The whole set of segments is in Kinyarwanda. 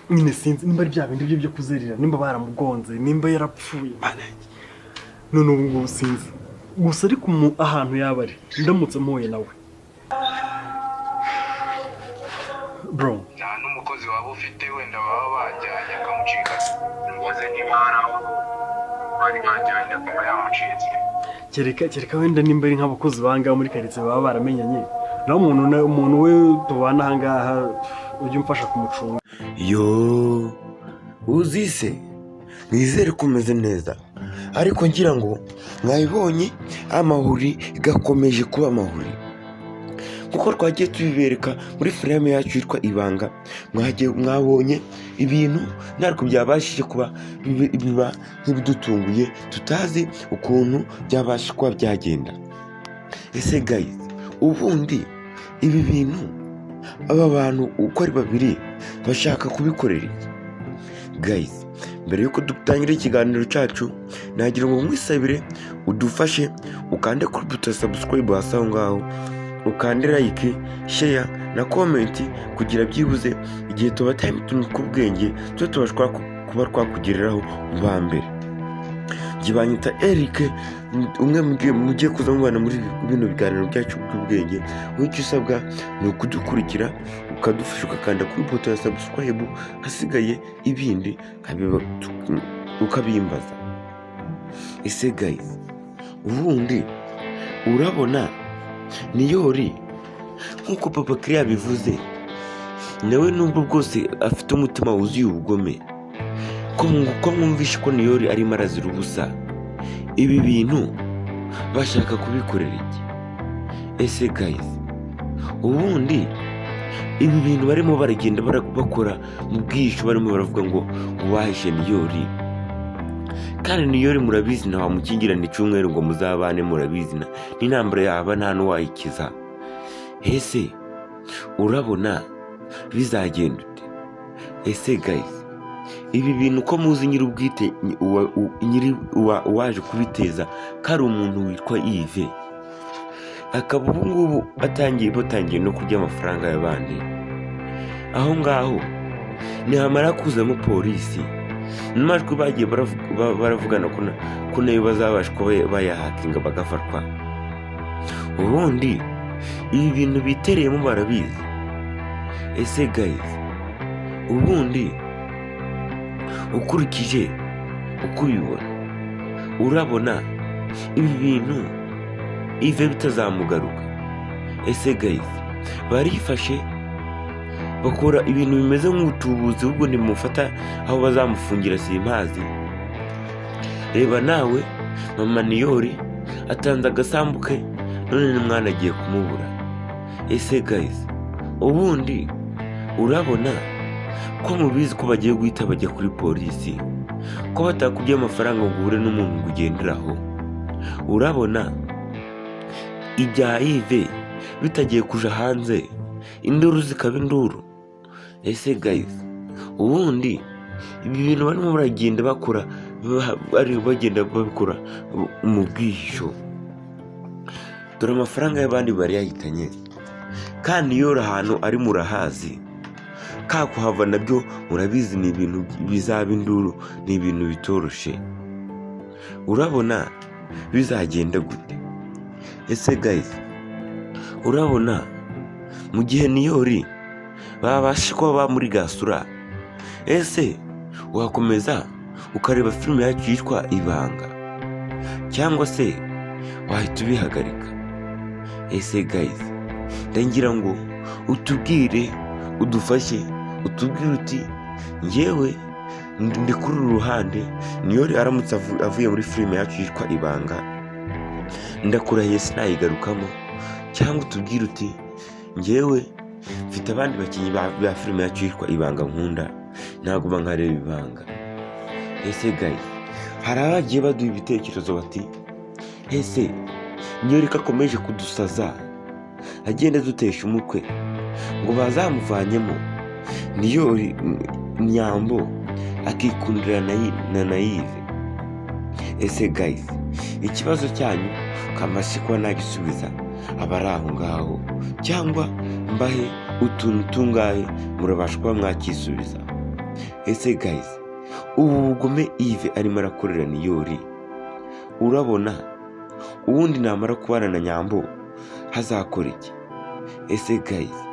nyine sinzi nimba ari bya bindi byo kuzerera nimba baramugonze nimba yarapfuye none ubu ngubu sinzi gusa ariko ahantu yaba ari ndamutse mpuye nawe bro nta n'umukozi waba ufite wenda baba bajyanye akamucika ngoze ntibaraho bari bajyanye akaba yamucitse kereka wenda nimba ari nk'abakozi bangaha muri karitsiye baba baramenyanye naho umuntu we tubana ahangaha ujya umfasha kumucunga. Yo uzise nizere ko umeze neza ariko ngira ngo mwabibonye amahuri gakomeje kuba amahuri kuko twagiye tubibereka muri filime yacu yitwa Ibanga. Mwabonye ibintu ntabwo byabashije kuba biba nk'ibidutunguye tutazi ukuntu byabasha kuba byagenda. Ese guys ubundi ibi bintu aba bantu uko ari babiri bashaka kubikorera iki? Guys mbere yuko dutangira ikiganiro cyacu nagira ngo mwisabire udufashe ukande kuri buto subscribe hasi aho ngaho, ukande like, share na comment kugira byibuze igihe tuba time tunukubwenge cyo tubashwa kuba twakugereraho mba mbere. Gibanyita Eric umwe mugiye kuza mubana muri bino biganiro byacu by'ubwenge. Wicyo usabwa ni ukudukurikira ukadufasha ukakanda kuri buto ya subscribe, hasigaye ibindi ukabimbaza. Ese guys ubundi urabona Niyori nkuko Papa Claire bivuze nawe nubwo bwose afite umutima wuzuye ubugome ko mwumvishe ko Niyori ari marazira ubusa, ibi bintu bashaka kubikorera iki? Ese guys ubundi ibi bintu barimo baragenda bakora mu bwisho, barimo baravuga ngo wahishe Niyori, kandi Niyori murabizi na wamukingirana icyumweru ngo muzabane, murabizi n'intambara yaba nta n'uwayikiza. Ese urabona bizagenda ute? Ese guys ibi bintu ko muzi nyir'ubwite waje kubiteza kari umuntu witwa Yves, akaba ubu ngubu batangiye no kurya amafaranga y'abandi. Aho ngaho nihamara kuzamo polisi n'amajwi bagiye baravugana ko nayo bazabasha kuba bayahakinga bagafatwa. Ubundi ibi bintu bitereyemo barabizi. Ese guys ubundi ukurikije uko ubibona urabona ibi bintu Yves bitazamugaruka? Ese guys barifashe bakora ibintu bimeze nk'utubuzi, ubwo nimufata aho bazamufungira simpazi. Reba nawe mama Niyori atanze agasambuke none n'umwana agiye kumubura. Ese guys ubundi urabona ko mubizi ko bagiye guhita bajya kuri polisi, ko batakujya amafaranga ngo uhure n'umuntu ngo ugenderaho. Urabona ibya Yves bitagiye kuja hanze induru zikaba induru. Ese guys ubundi ibi bintu barimo baragenda bakora bagenda babikora mu bwisho, dore amafaranga y'abandi bari yahitanye, kandi Niyori ahantu ari murahazi, kakuhava nabyo murabizi ni ibintu bizaba induru, ni ibintu bitoroshe. Urabona bizagenda gute? Ese guys urabona mu gihe Niyori babasha kuba muri gasura, ese wakomeza ukareba filime yacu yitwa Ibanga cyangwa se wahita ubihagarika? Ese guys ndangira ngo utubwire, udufashe, utubwire uti njyewe ndi kuri uru ruhande, Niyori aramutse avuye muri filime yacu yitwa Ibanga ndakurahiye sinayigarukamo, cyangwa utubwire uti njyewe mfite abandi bakinnyi ba filime yacu yitwa Ibanga nkunda naguma nkareba Ibanga. Ese guys hari abagiye baduha ibitekerezo bati ese Niyori ko akomeje kudusaza agenda dutesha umutwe ngo bazamuvanyemo Niyori Nyambo akikundira na Yves. Ese guys ikibazo cyanyu kamaze kuba nagisubiza abari aho ngaho, cyangwa mbahe utuntu tungahe murabasha kuba mwakisubiza? Ese guys, ubu bugome Yves arimo arakorera Niyori urabona ubundi namara kubana na Nyambo hazakora iki? Ese guys,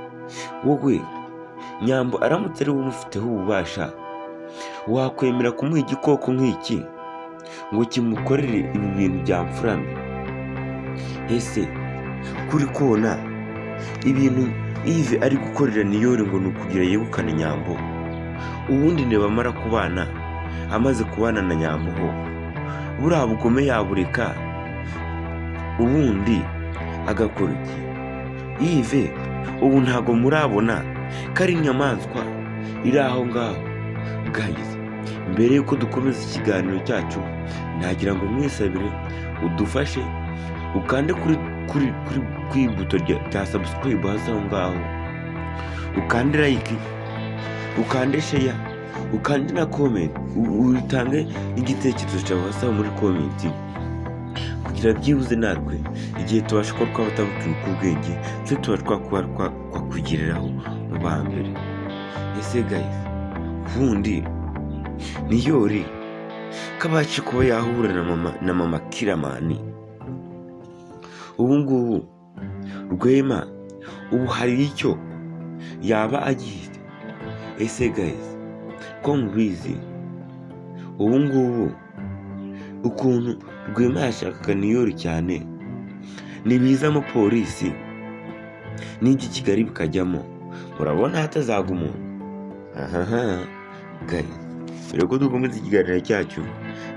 wowe Nyambo aramutse ari wowe ufiteho ububasha wakwemera kumuha igikoko nk'iki ngo kimukorere ibi bintu bya mfurambi? Ese kuri kona ibintu Yves ari gukorera Niyori ngo ni ukugira yegukane Nyambo, ubundi nibamara kubana amaze kubana na Nyambo ho buriya bugome yabureka ubundi agakora iki? Yves ubu ntago murabona ko ari inyamaswa iri aho ngaho. Guys, mbere yuko dukomeza ikiganiro cyacu nagira ngo mwisabire udufashe ukande kuri ibuto rya subscribe hasi aho ngaho, ukande like, ukande share, ukande na comment, utange igitekerezo cyawe hasi muri comment kugira byibuze natwe igihe tubasha ko twabatabuka ubwenge cyo tuba twakugiriraho mu ba mbere. Ese guys, ubundi Niyori kabaci kuba yahura na mama Kiramani ubu ngubu Rwema ubu hari icyo yaba agiye? Ese guys, ko mubizi ubu ngubu ukuntu Rwema yashakaga Niyori cyane nibizamo polisi n'iki Kigali bikajyamo, murabona hatazaga umuntu. Guys, mbere ko dukomeza ikiganiro cyacu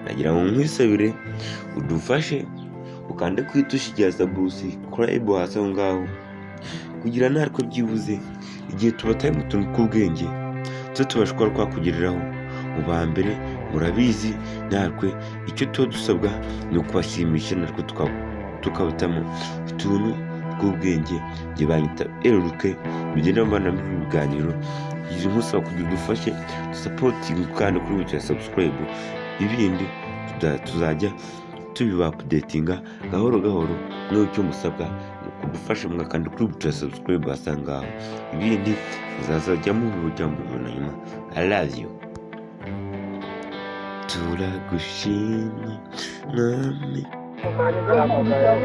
nagira ngo nkwisabire udufashe ukande kwitushi rya subscribe hasi aho ngaho kugira natwe byibuze igihe tubataye mu tuntu tw'ubwenge cyo tubasha kuba twakugiriraho mu ba mbere. Murabizi natwe icyo tuba dusabwa ni ukubashimisha, natwe tukabutamo utuntu tw'ubwenge njye banyita eruke bigenda mbana mu biganiro. Izi nkusaba kugira dufashe supporting kandi kuri buri subscribe, ibindi tuzajya tubiba updatinga gahoro gahoro. N'icyo musabwa kudufasha mwakandi kuri buri subscribe basangaho, ibindi bizazajya mu buryo mbona nyuma. I love you. Turagushimye mwami.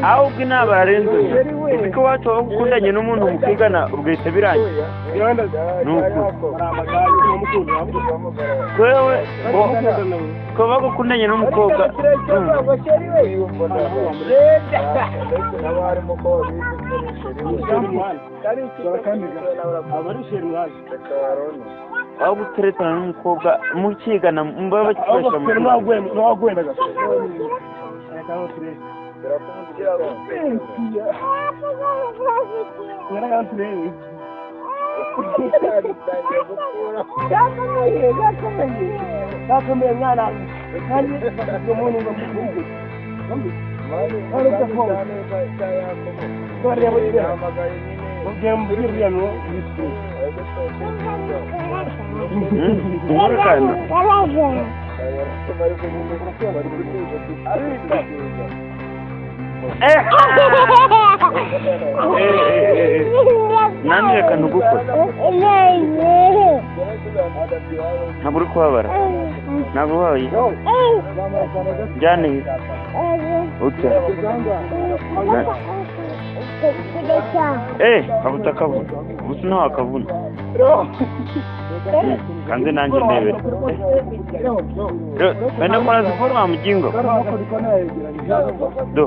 ahubwo inama yarenze ese ko wacu ukundanye n'umuntu mukigana ugahita birangira wewe ko bagukundanye n'umukobwa aho guteretana n'umukobwa mukigana mba bakikoresha mu nanjye reka ntugukore ntabwo uri kubabara ntabwo ubaye njyane utya kabuta kavuna gusa nawe akavuna kandi nanjye ndebera wenda ko nazikora wa mugingo do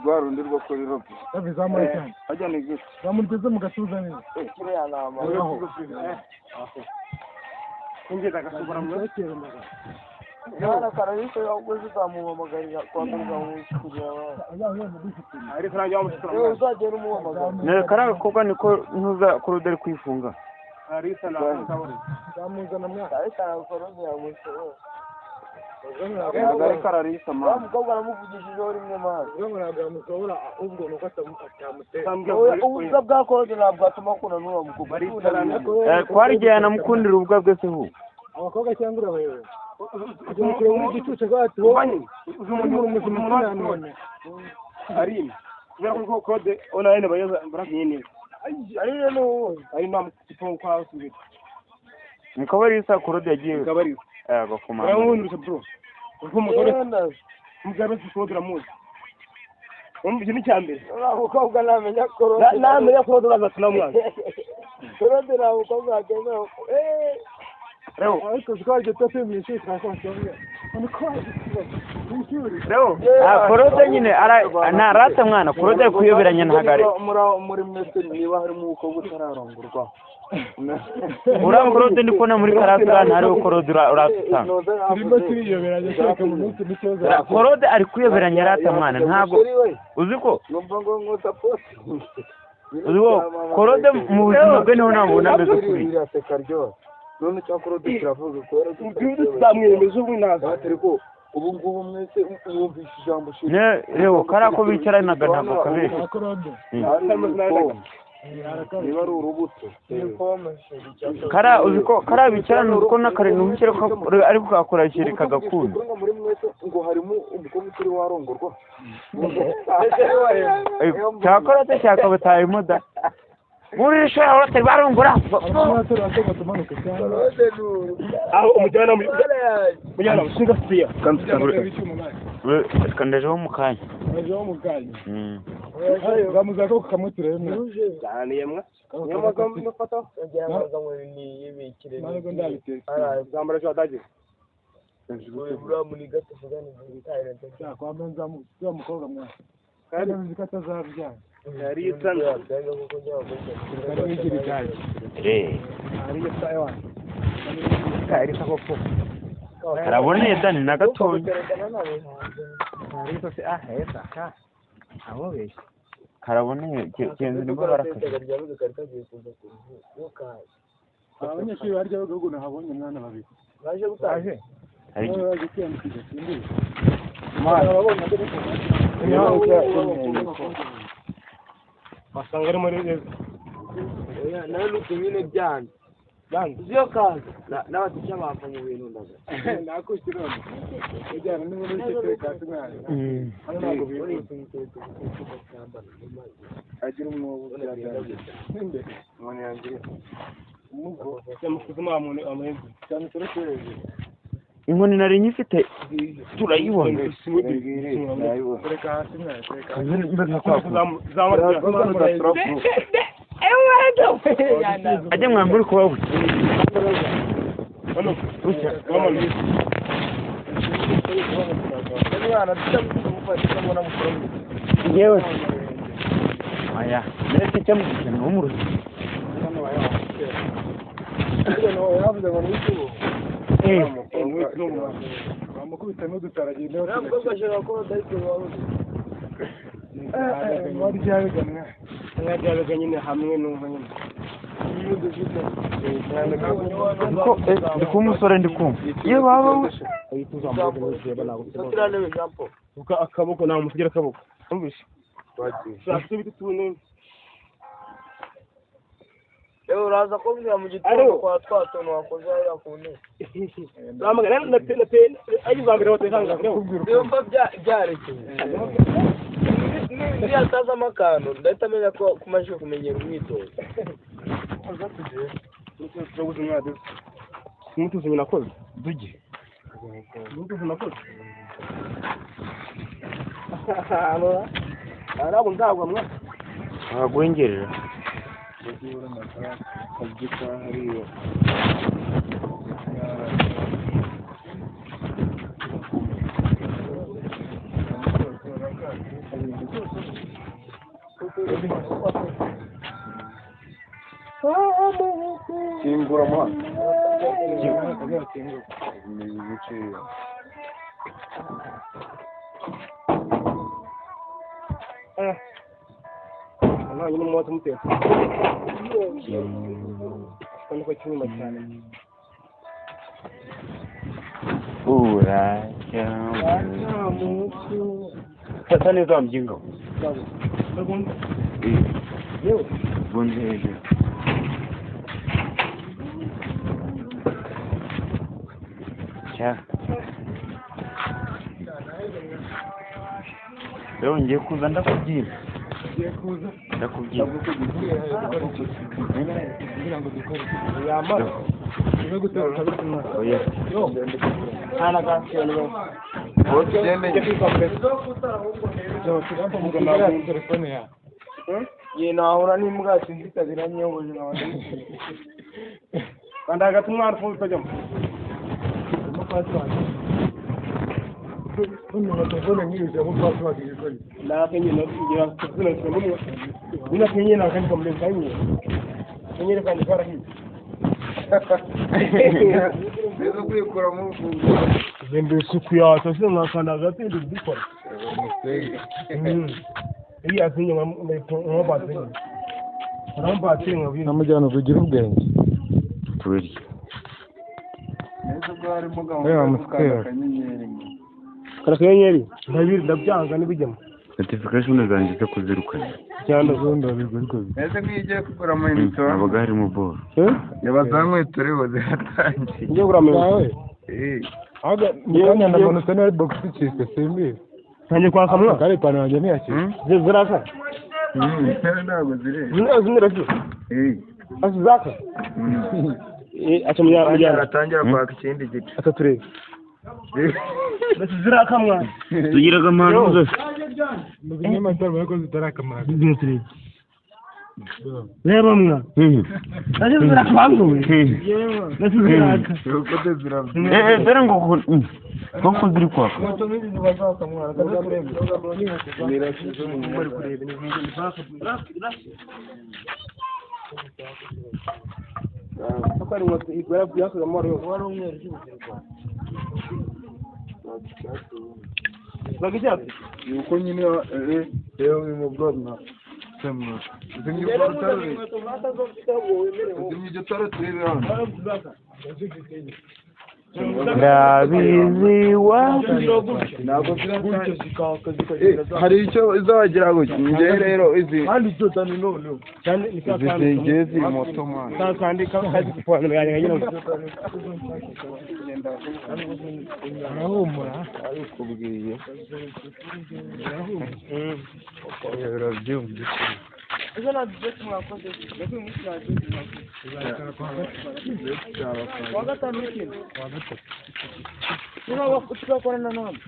rwarundi rwo kuri rope bizamura cyane ajya ni gute zamurigeze mu gatuza neza kiriya nama ingeza agasubira mu Nana karabise yakoze kamuhamagarira kwa muganga kugira ariko nanjye wamushikira uzagera umuhamagara ne karaga koga niko ntuza kuruderi kwifunga arisa na zamuzana myaka arisa na koroze yamusoro Agari kararisa ma mukobwa aramuvugishije rimwe mazi ngo nagamusobora ubwo nuko atamutera ubwo bwa kode nabwo atuma kuna nuwa mukobwa kwari gihe namukundira ubwa bwese hu abakobwa cyangwa abayewe kugira ngo uri gicuce gati wowe umuntu muzima none ari kubera ko kode ona ene bayoza barakinye ari no ari no tipo kwa usubira Mkabarisa kurudi yagiye Mkabarisa gakomana Urabundusha bro Uko mugore Mugabe sisodra muzi Umbi ni cyambere Ukobwa namenya korode namenya korode bazatuna mwana Korode na ukobwa agenda Reo ariko zikwaje tote myinshi twasanga Reo korode nyine na rata mwana korode kuyoberanya ntagare muri mwese niba harimo ukobwa utararongorwa Korode ndikona muri karasira ntari korode uratutanga Turimo turiyoberanya cyaka mu munsi n'icyoza Korode ari kuyoberanya rata mwana ntabwo uziko numva ngo ngota post uziko korode mu buzima bwe niho nabona ameze kuri none cyakorode kiravuga ko zamwemeza ubwinaza atariko ubu ngubu mwese mwumvisha ijambo shiri ne reo karako bicaranaga ntabwo kabesha niba ari urubuto kara uziko kara bicarana uko nakare n'ubikira ko ariko kakora shirika gakunda muri mwese ngo harimo umukobwa uri warongorwa cyakora cyaka bataye moda muri shara urate barongora aho umujyana mujyana ushinga siya kandaje wo mukanya bamuza ko kamutire cyane yemwe nyamaga mufata nyamaga ni yibikire ntabwo ndabitse zambara cyo adaje bura muri gato fugani bitayire cyo kwa benza mu mukobwa mwa kandi bizikata zavya ari tsanga kuko nyawo kandi nigiri cyane ari sawa kari sako karaboneye dani na gatonya ari to se hesa ka abo besha karaboneye kenze nibwo barakaje abanyeshuri barya bagugu nahabonye mwana babiri baje gutaje ari basanga ari muri neza nawe n'utumine byanze Zio kazi n'abatisha bava mu bintu ndaga nakukirona ujyana n'umuntu w'ikeke kasi mwana hano ntabwo biri agira umwobo cyane umuntu yangira umugo cyamukuzuma umuntu amahezi cyane turakereze inkoni nari nyifite turayibona reka hasi ajya mwambura kuba we yewe aya ndetse cyamukije no mu ruzi bamukubita n'udutaragiye waryaga nyine hamwe n'umva nyine ndi kuba umusore ndi kumva iyo baba akaboko nta musugira akaboko umvishe shaka ibiti tubone Ewe uraza kumbwira mu gitondo kwa twatontu wakoze yakune zamagana na ayi zambere watehanga ndumva byarekeye ni ataza amakano ndahita menya ko kumaje kumenyera umwitozo umutuzo nakoze duge umutuzo nakoze arabo ndagwa mwa agwengerera Kajika hariyo Simbura mwa. nta nyine umwotsi umutetse kandi ko cyuma cyane fata neza mjinga bunze hejuru rero ngiye kuza ndakubwira nahura n'imbwa sinzikagira nyongoje nkabandi kandi hagati umwana ufunze utajyamo Zembe isuku yacu se mwakanda hagati ndikora iyi azinye mwabatse ngambatse ngabi namujyana kugira ubwenge turi Karakanyenyeri ndabiri ndabyanga nibijyamo notification zanjye zo kuzirukana cyane zunda biguriko ese ngiye kugura amayinite abaga harimo boro yabazanywe turiho zihatangiye ngiye kugura amayinite aga niyanya na bonus na box chiste simbi ntangiye kwaka mwa kare pana wanjye ntiyakira ziraka ntabwo zire zimira cyo azaka acamya mujyana aratangira kwaka ikindi gice ataturebe ziraka mwa tugiraga amahano zose muzinye matara bako zitarakamara ziraka reba mwa aje ziraka bangu ziraka uko ziraka dore ngo koko ziri kwaka moto n'izi zibazaka mwa ataturebe nirashize mu muri kurebe ni Akari ngoto igora byako gamoro yo wari umweru cy'ubuzima. Bagijya yuko nyine rero mu blog na semwa zingi portale zingi jotara turebe hano ndabizi ntabwo hari icyo izagira gutya njye rero izi kandi cyo tani none cyane zigeze moto man kandi kazi kupana yanya nyine arahumura arikubwiye rero byumve Ese na best mwakoze ndetse mushaje wagatanu ikindi niba wakutuka kwa na nani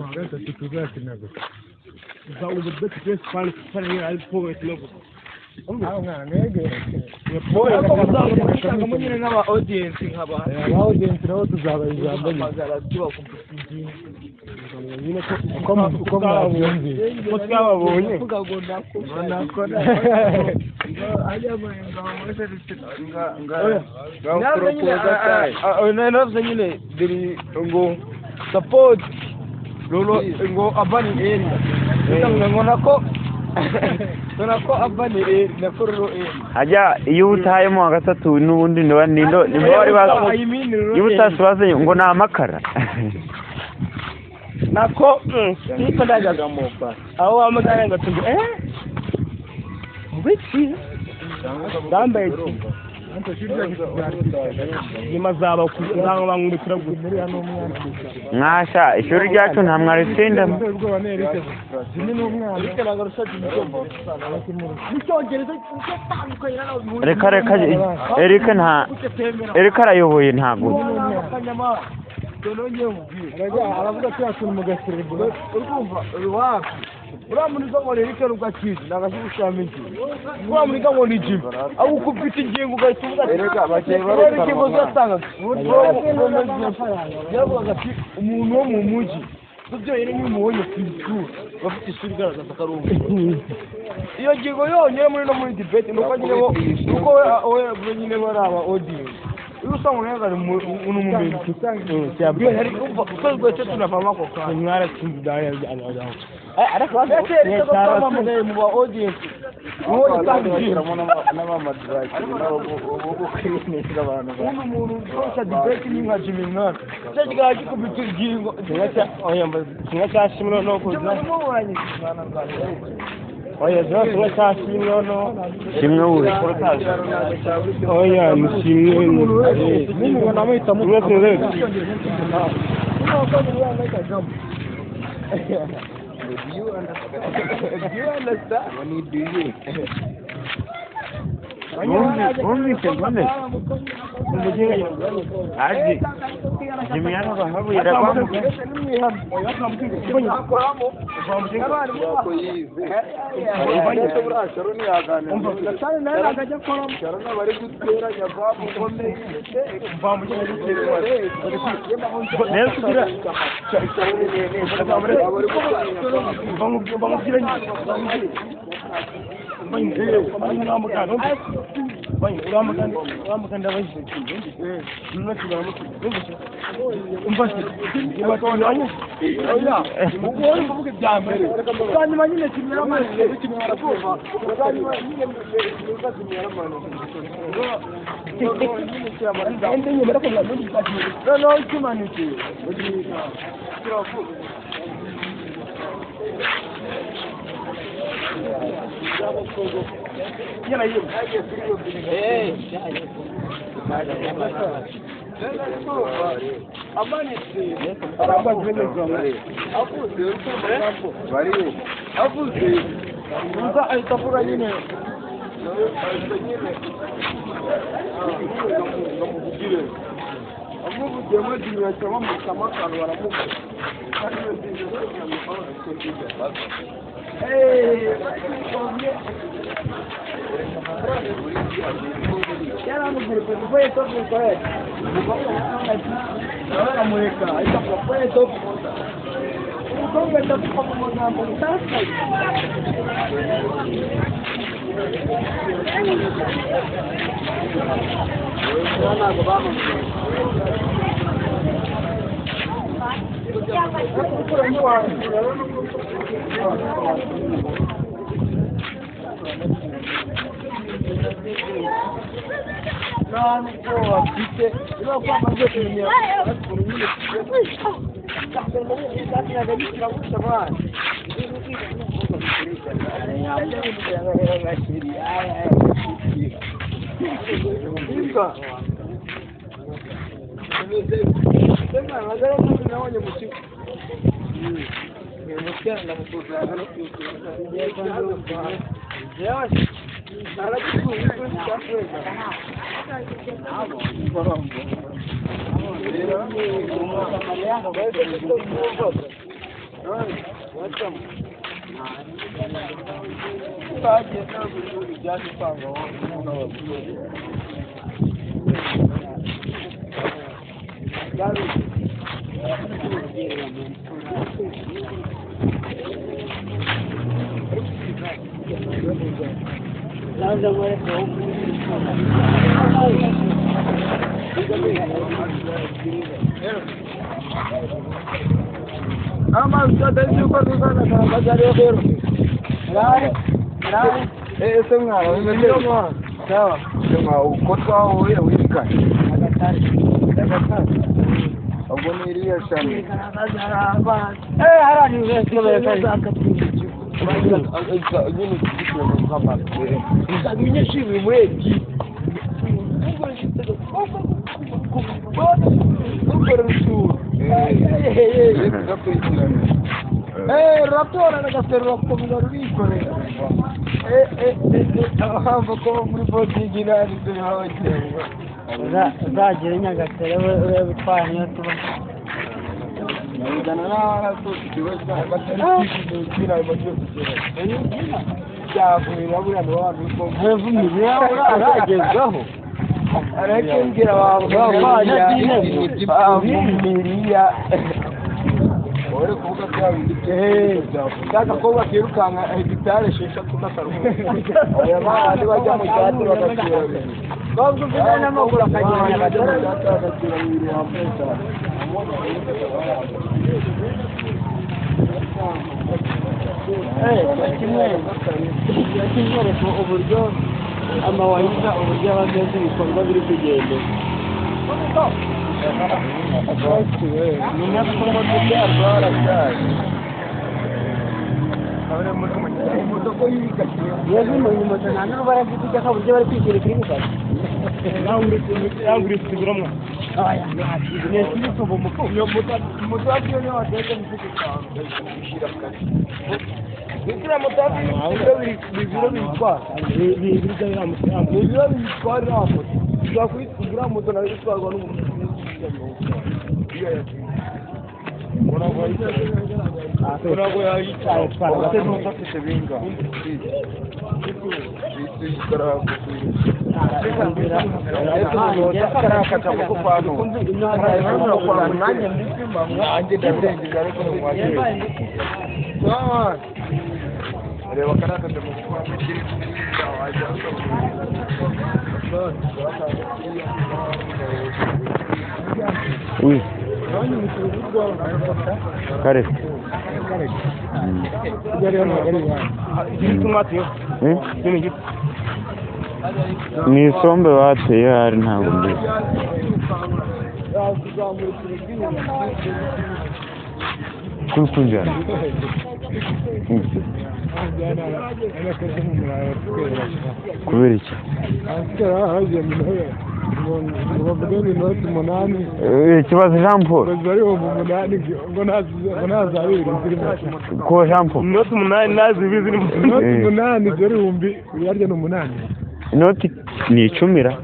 wagatatu tuzakinaga za ubu best best fan fan ali powe tunogo aho mwana nege powe kwa munyine n'aba audience nkaba audience rero tuzaba ijambo magara tuba kumputingi nyine ko mwabyumvise ko twababonye nakora navyo nyine diri ngo support lolo ngo abani area ngona ko abani area nakororo area hajya iyo utayemo gatatu n'ubundi nindo bari bazo iyo utasubaze ngo na amakara nako niko ndajaga mopa aho wamagana ngatunga ngwiki dambe nyuma zaba kuzanga bangubitira gutira n'umwana mwasha ishuri ryacu nta mwaritsinda Erika arayoboye ntabwo aravuga ko yakuntu mugasiribura urumva wapi uramuniza ngo Erika rugakiza nagashushamye iki uramuniza ngo ni jibu aho ukufite ingingo ugahita uvuga Erika bagiye bareka bazatanga yavuga ati umuntu wo mu mujyi byo yene nk'umubonye ku ishuri bafite ishuri garagaza ko ari umuntu iyo ngingo yonyine muri no muri debate nuko nyine uko we nyine baraba audience usanga unaweza unumumeni siabio hari kwa kwetu tunafahama kwa kwa ngara kindaya ana ara kwa ni tara mwe mu audience ngo tangira na mama drive na uko kini n'abantu umuntu kosa debate ni nka Jimmy cyagiga gikubitu gingo ngacha shimno no kuza oya zo ngacha shimno no shimno uri oya ni shimno mimi wanamwita mtu wewe Do you understand? What do you? Only seconds. Aje. Jimiana bahabu ya kwangu. uri kuvuga bya bindi by'agakobwa kirukanka hegitari 6 k'akaruhuko aya bandi bajya mu cyatsi bagasura bavuga ufite n'amaguru akagenda agasura ibiri hamwe cyane kimwereka uburyo amawayiza uburyo abagenzi ibikorwa biri kugenda yezu mu moto nta n'ubara afite ijya kaburyo bari kwishyura kuri gufata yangurira kuguramwa aya nesi n'isubo muko yo moto agiye yo atetse n'isubo bishyira kare Bikira mutafi ibiro bitwara ibiro bitwara hapo tuzakugira moto na bitwarwa n'umuntu Urago yayicaye twara se binga reba karaka ndamukwa oui kare ni isombe bateye hari ntabwo mbi kunjana kubera iki ikibazo Jean Paul ko Jean Paul inoti 8 nazibizi ni inoti 8 zari humbi yarya no 8 inoti ni 10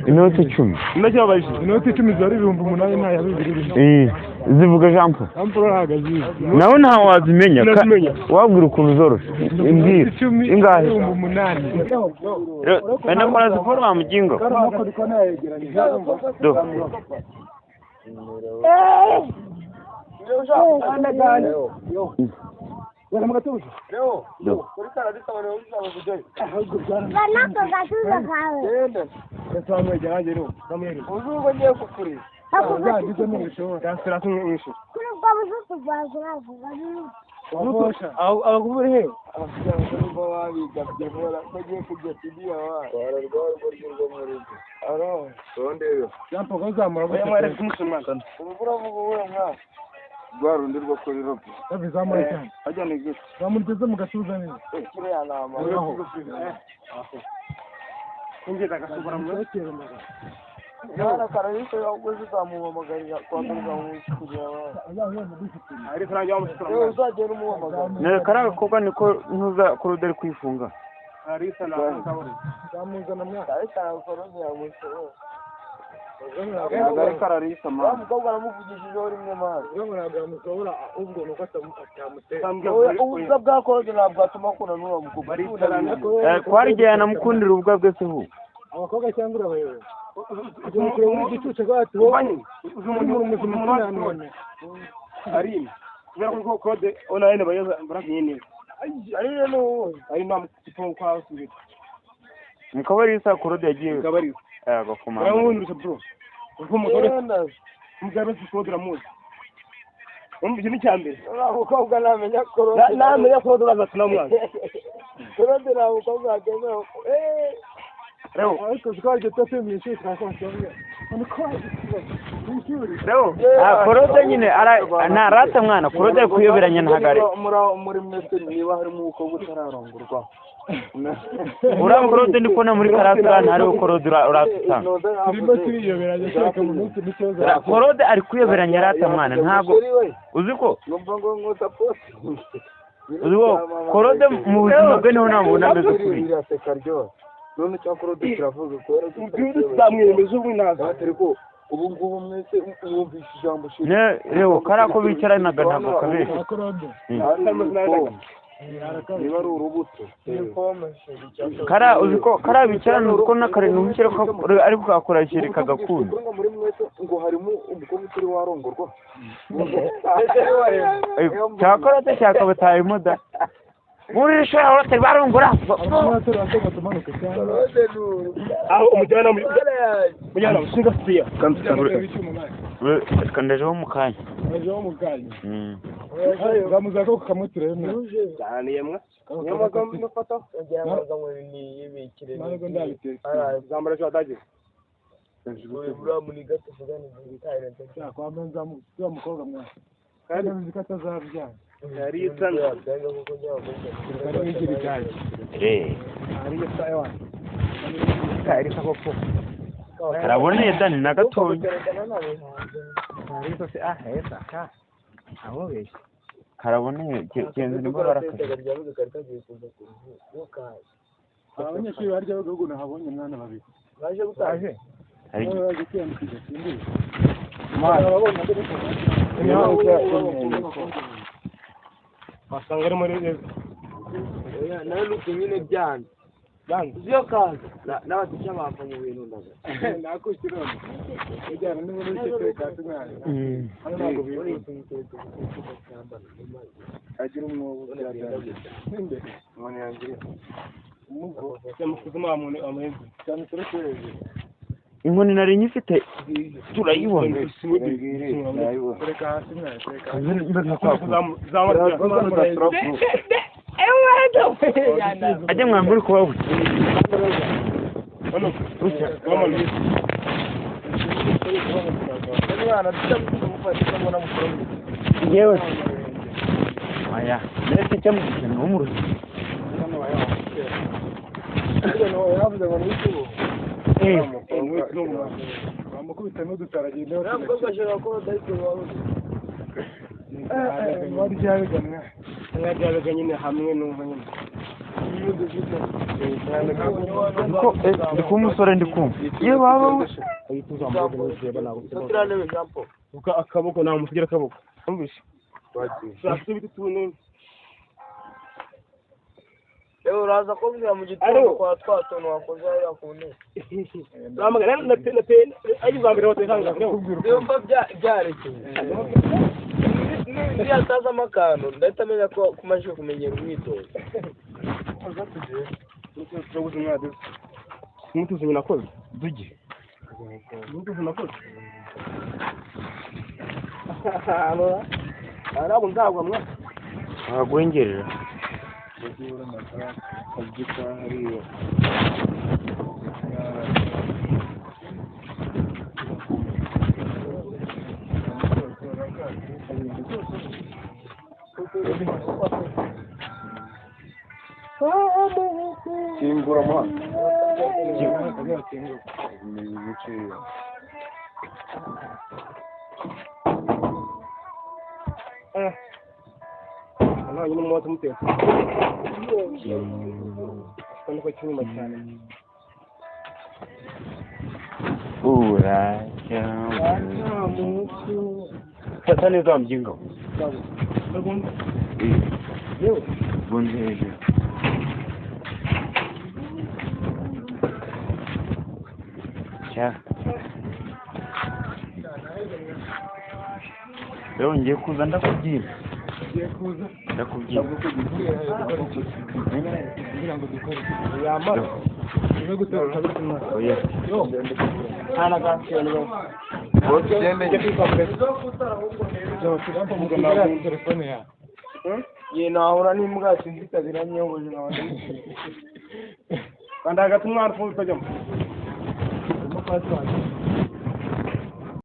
inoti 10 inoti 10 zari ibihumbi 8 nta yabibiri zivuga Jean Paul ahagaze nawe nta wazimenya wabwira ukuntu zoroshe imbwira ingahe ibihumbi 8 enda kora siporo wa mugingo do Wala magatuzo. Leo. Kuri karadisa wale uzaba kujai. Bana to gatuza kawe. Ende. Sasa mwejaje no. Kameri. Uzugo ngiye kukuri. Ya ndizo nisho. Dasira nisho. Kuri kwa muzutu bazura vuga. Wabosha. Abagumuri he. Abagumuri babiga byabora bagiye kujya tidia wa. Rwaro muri. Aro. Sondero. Jampo gozamura go. Yamare kumusumana. Ubura vuga nka. Rwarundi rwo kuri rope bizamura cyane ajyane gute bamurteze mu gatuza neza kire yanama ingeza gasubara mu Nara karayise yaguze zamuhamagarira kwandurwa mu kugira ari turajya mu sitoro uzagera umuhamagara ne karaga koga niko ntuza kuruderi kwifunga arisa na kabari zamuzana myaka ariko arakoroze yamusoro Agari kararisa ma. Mukobwa aramuvugishije uri mwe mazi. Ngo nagamusobora ubwo nuko atamutera. Ubwa bwakoroze nabwo atuma n'uwo mukobwa. Kwarigiye namukundira ubwa bwe se hu. Abakobwa cyangwa abayewe. Kujya muri gicuce gati wowe. Uzumuntu muzima none. Ari. Kubera ko kode online bayoza mbarakinye. Ari no ari namukipo kwa usubira. Mikabarisa kurode yagiye. Mikabarisa. Ego kumana. Uramwundusha bro. Uko mugore mugabe sikodra muzi. Umubye ni cyambere. Ukobwa namenya koro. Namenya koro bazatuna mwana. Koro dira ukobwa ageme. Reo, ariko zikwaje tote mwishi twasanga. Reo, korode nyine narata mwana korode kuyoberanya ntagare. Muri mwese niba harimo ukobwa utararongurwa. Korode ndikona muri karasira ntari korode uratanga. Turimo turiyoberanya cyaka mu munsi n'ikibazo. Korode ari kuyoberanya rata mwana ntago uziko. Numva ngo support. Uziko korode mu buzima bwe niho nabona mbeze kuri. None cyakora dukiravuga ko zamwemeza ubwinaza ariko ubu ngubu mwese mwumvisha ijambo shiri rero karako bicaranaga ntabwo kabere niba ari urubuto kara uziko kara bicarana uko nakare numukire ko ariko kakora shiri kagakunda muri mwese ngo harimo umukobwa utari warongorwa cyakora cyaka batayimo da muri shora urate barongora aho umujyana mujyana ushinga siya kandaje wo mukanya bamuza ko kamutire cyane yemwe nyamagambo nafata njyamaga ngo ni yibikire zambara cyo adaje bura muri gato fugani bitayire nta kwa menza mu mukobwa mwa kandi bizikata zavya yari itsan byanga kuko njya muri ngiri cyane ari sawa kari sakoppo karaboneye dani na gatonya ari to se hesa ka aho be karaboneye kenze ni baraka abanyeshuri barya bagugu nahabonye mwana babiri baje gutaje ari basanga ari muri nawe nyine byane byo kaza n'abatisha bava mu bintu ndaga nakukira ujyana n'umuntu w'ikete katumwana hano ntabwo biri agira umwobo ninde umuntu yangira umugo cyamukuzuma muntu ameze cyane turashweje inkoni nari nyifite turayibona reka hasi mwese ajya mwambura kuba we yewe aya ndetse cyamukije no mu ruzi bamukubita n'udutaragenda waryaga nyine hamwe n'umva nyine ndi kuba umusore ndi kumva iyo baba akaboko namusigira akaboko numvise Leo uraza kumbwira mu gitondo kwa twatontu wakoze yakunde. Ramagana ayi zambere watanga Leo mba byarekeye. Ni ataza amakano ndatamenya ko kumaje kumenyera umwitozo. Umutuzo nakoze duge umutuzo nakoze arabo ngabwa mwa agwengerera Simbura mwa. Ana yini mwa tumute. Kandi ko cyuma cyane. ura sasa ni za mjinga bunze hejuru cha leo ngiye kuza ndakubwira ndakubwira oya Ana gasiyo niyo. Telefone ya. Ye nahura n'imbwa sinzikazira nyongoje n'abandi. Kandi hagati umwana ufunze utajyamo. Umufasha